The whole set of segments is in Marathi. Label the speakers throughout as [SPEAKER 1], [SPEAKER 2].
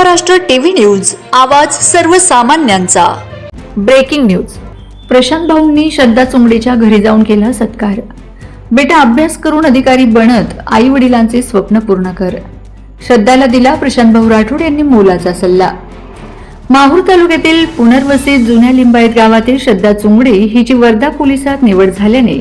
[SPEAKER 1] महाराष्ट्र टीव्ही न्यूज, आवाज सर्वसामान्यांचा।
[SPEAKER 2] Breaking news. प्रशांत भाऊंनी श्रद्धा चुंगडेच्या घरी जाऊन केला सत्कार। बेटा, अभ्यास करून अधिकारी बनत आई वडिलांचे स्वप्न पूर्ण कर। श्रद्धाला दिला प्रशांत भाऊ राठोड यांनी मोलाचा सल्ला। माहूर तालुक्यातील पुनर्वसित जुन्या लिंबायत गावातील श्रद्धा चुंगडे हिची वर्धा पोलिसात निवड झाल्याने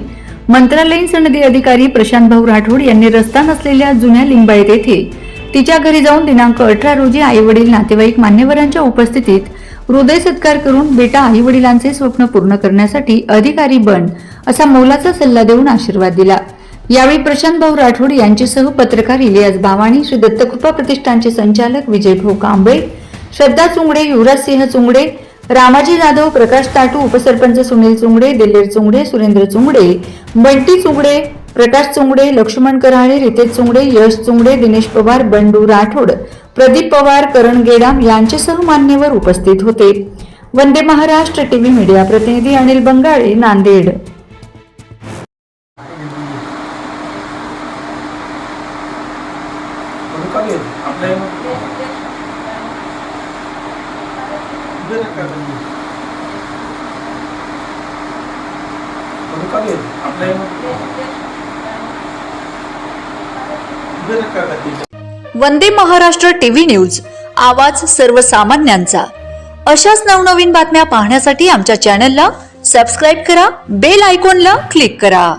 [SPEAKER 2] मंत्रालयीन सनदी अधिकारी प्रशांत भाऊ राठोड यांनी रस्ता नसलेल्या जुन्या लिंबायत येथे तिच्या घरी जाऊन दिनांक 18 रोजी आई वडील नातेवाईक मान्यवरांच्या उपस्थितीत हृदय सत्कार करून बेटा, आई वडिलांचे स्वप्न पूर्ण करण्यासाठी अधिकारी बन असा मोलाचा सल्ला देऊन आशीर्वाद दिला। यावेळी प्रशांत भाऊ राठोड यांच्यासह पत्रकार इलियास भावानी, श्री दत्तकृपा प्रतिष्ठानचे संचालक विजय भाऊ कांबळे, श्रद्धा चुंगडे, युवराज सिंह चुंगडे, रामाजी जाधव, प्रकाश ताटू, उपसरपंच सुनील चुंगडे, दिलेर चुंगडे, सुरेंद्र चुंगडे, बंटी चुंगडे, प्रकाश चुंगडे, लक्ष्मण कराळे, रितेश चुंगडे, यश चुंगडे, दिनेश पवार, बंडू राठोड, प्रदीप पवार, करण गेडाम यांच्यासह मान्यवर उपस्थित होते। वंदे महाराष्ट्र टीव्ही मीडिया प्रतिनिधी अनिल बंगाळे, नांदेड।
[SPEAKER 1] वंदे महाराष्ट्र टीव्ही न्यूज, आवाज सर्वसामान्यांचा। अशाच नवनवीन बातम्या पाहण्यासाठी आमच्या चॅनलला सबस्क्राइब करा, बेल आयकॉनला क्लिक करा।